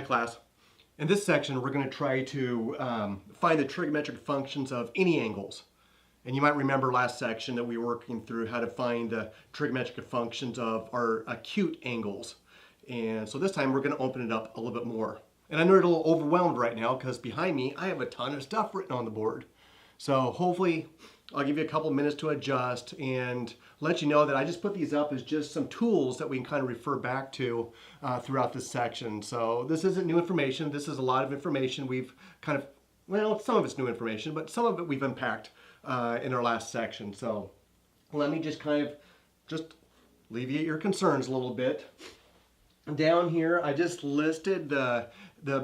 Hi class. In this section we're going to try to find the trigonometric functions of any angles. And you might remember last section that we were working through how to find the trigonometric functions of our acute angles. And so this time we're going to open it up a little bit more. And I know you're a little overwhelmed right now because behind me I have a ton of stuff written on the board. So hopefully I'll give you a couple minutes to adjust and let you know that I just put these up as just some tools that we can kind of refer back to throughout this section. So this isn't new information. This is a lot of information we've kind of, well, some of it's new information, but some of it we've unpacked in our last section. So let me just kind of just alleviate your concerns a little bit. Down here, I just listed the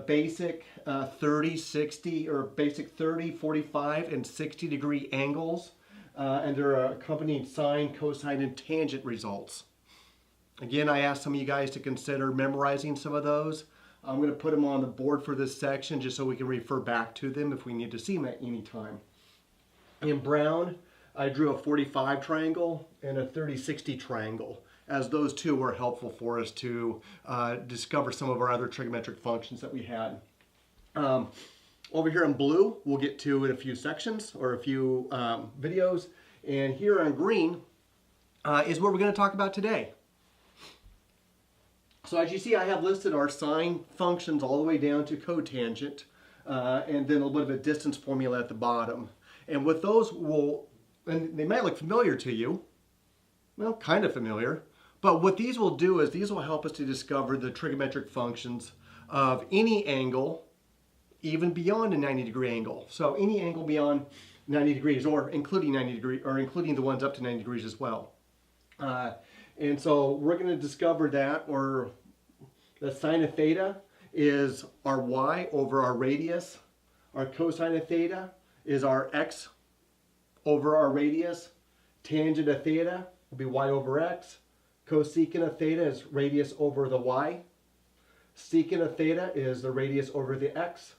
basic 30, 60, or basic 30, 45, and 60 degree angles, and their accompanying sine, cosine, and tangent results. Again, I asked some of you guys to consider memorizing some of those. I'm going to put them on the board for this section just so we can refer back to them if we need to see them at any time. In brown, I drew a 45 triangle and a 30-60 triangle, as those two were helpful for us to discover some of our other trigonometric functions that we had. Over here in blue, we'll get to in a few sections or a few videos. And here on green is what we're going to talk about today. So as you see, I have listed our sine functions all the way down to cotangent, and then a little bit of a distance formula at the bottom. And with those, and they might look familiar to you, well, kind of familiar. But what these will do is these will help us to discover the trigonometric functions of any angle, even beyond a 90-degree angle. So any angle beyond 90 degrees, or including 90 degrees, or including the ones up to 90 degrees as well. And so we're going to discover that, or the sine of theta is our y over our radius. Our cosine of theta is our x over our radius. Tangent of theta will be y over x. Cosecant of theta is radius over the y. Secant of theta is the radius over the x.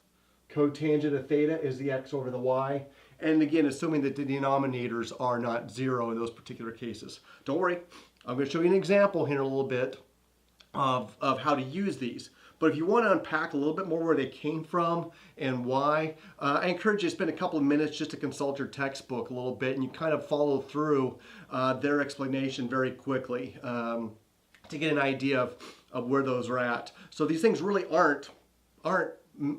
Cotangent of theta is the x over the y. And again, assuming that the denominators are not zero in those particular cases. Don't worry, I'm going to show you an example here in a little bit of how to use these. But if you want to unpack a little bit more where they came from and why, I encourage you to spend a couple of minutes just to consult your textbook a little bit and you kind of follow through their explanation very quickly to get an idea of where those are at. So these things really aren't they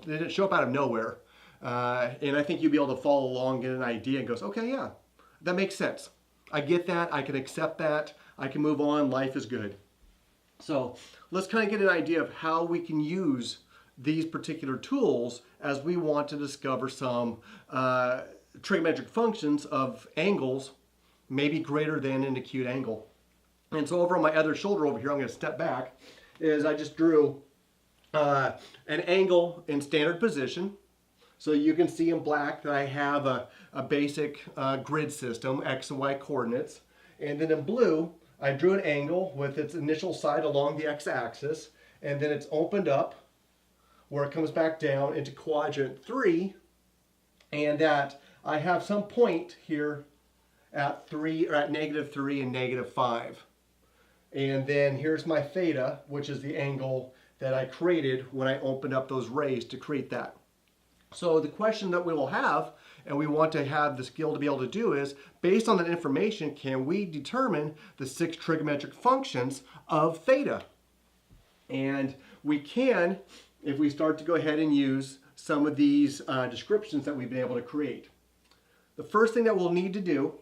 didn't show up out of nowhere. And I think you'll be able to follow along, get an idea, and goes, okay, yeah, that makes sense. I get that. I can accept that. I can move on. Life is good. So let's kind of get an idea of how we can use these particular tools as we want to discover some trigonometric functions of angles maybe greater than an acute angle. And so over on my other shoulder over here, I'm going to step back, is I just drew an angle in standard position. So you can see in black that I have a basic grid system, x and y coordinates. And then in blue, I drew an angle with its initial side along the x-axis, and then it's opened up where it comes back down into quadrant 3, and that I have some point here at 3 or at -3 and -5. And then here's my theta, which is the angle that I created when I opened up those rays to create that. So the question that we will have, and we want to have the skill to be able to do, is based on that information, can we determine the 6 trigonometric functions of theta? And we can if we start to go ahead and use some of these descriptions that we've been able to create. The first thing that we'll need to do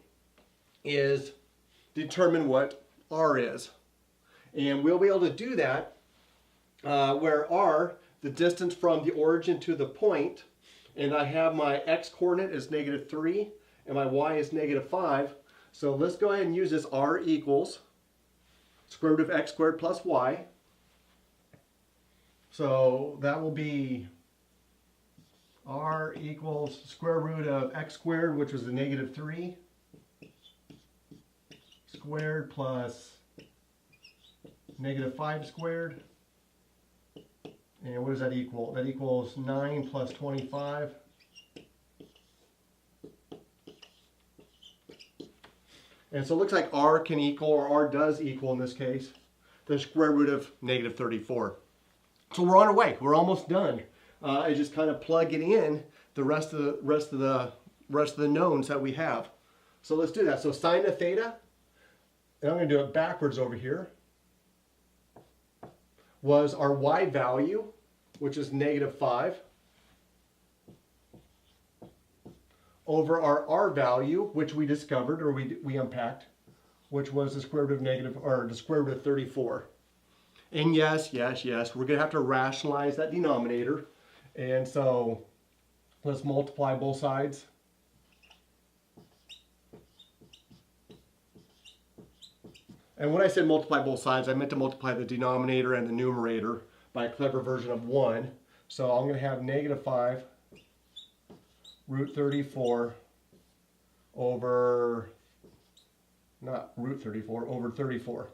is determine what r is. And we'll be able to do that where r, the distance from the origin to the point, and I have my x coordinate is -3 and my y is -5. So let's go ahead and use this. R equals square root of x squared plus y. So that will be r equals square root of x squared, which was the -3, squared plus -5 squared. And what does that equal? That equals 9 plus 25. And so it looks like r can equal, or r does equal in this case, the square root of -34. So we're on our way. We're almost done. I just kind of plug it in the rest of the knowns that we have. So let's do that. So sine of theta, and I'm going to do it backwards over here, was our y value, which is -5, over our r value, which we discovered, or we unpacked, which was the square root of negative, or the square root of 34. And yes, we're going to have to rationalize that denominator. And so let's multiply both sides. And when I said multiply both sides, I meant to multiply the denominator and the numerator by a clever version of 1. So I'm going to have -5 root 34 over, not root 34, over 34.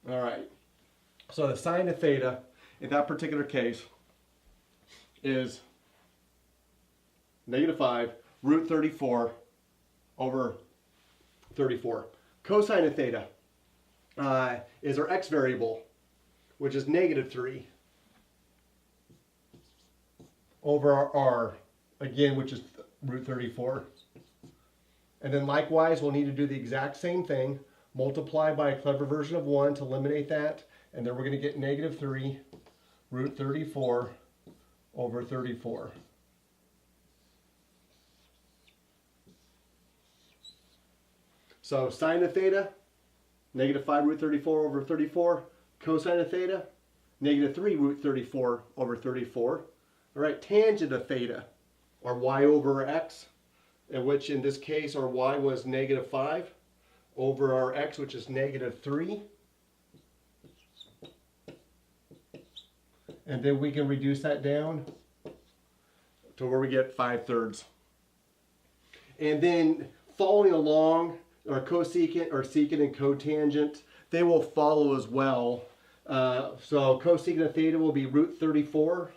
All right. So the sine of theta in that particular case is -5 root 34 over 34. Cosine of theta is our x variable, which is -3 over our r, again, which is root 34. And then likewise, we'll need to do the exact same thing, multiply by a clever version of 1 to eliminate that, and then we're going to get -3 root 34 over 34. So sine of theta, -5 root 34 over 34. Cosine of theta, -3 root 34 over 34. All right, tangent of theta, or y over x, in which in this case our y was -5 over our x, which is -3. And then we can reduce that down to where we get 5/3. And then following along, our cosecant, or secant, and cotangent, they will follow as well. So cosecant of theta will be root 34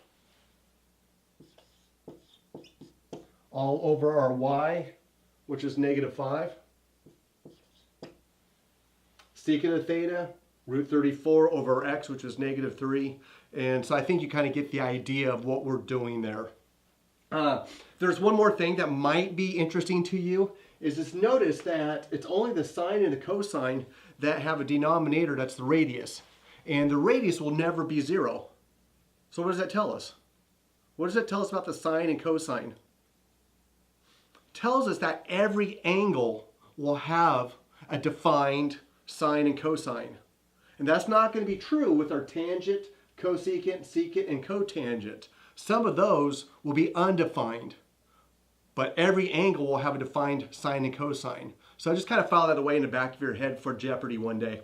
all over our y, which is -5. Secant of theta, root 34 over x, which is -3. And so I think you kind of get the idea of what we're doing there. There's one more thing that might be interesting to you, is just notice that it's only the sine and the cosine that have a denominator that's the radius. And the radius will never be 0. So what does that tell us? What does that tell us about the sine and cosine? It tells us that every angle will have a defined sine and cosine. And that's not going to be true with our tangent, cosecant, secant, and cotangent. Some of those will be undefined, but every angle will have a defined sine and cosine. So just kind of file that away in the back of your head for Jeopardy one day.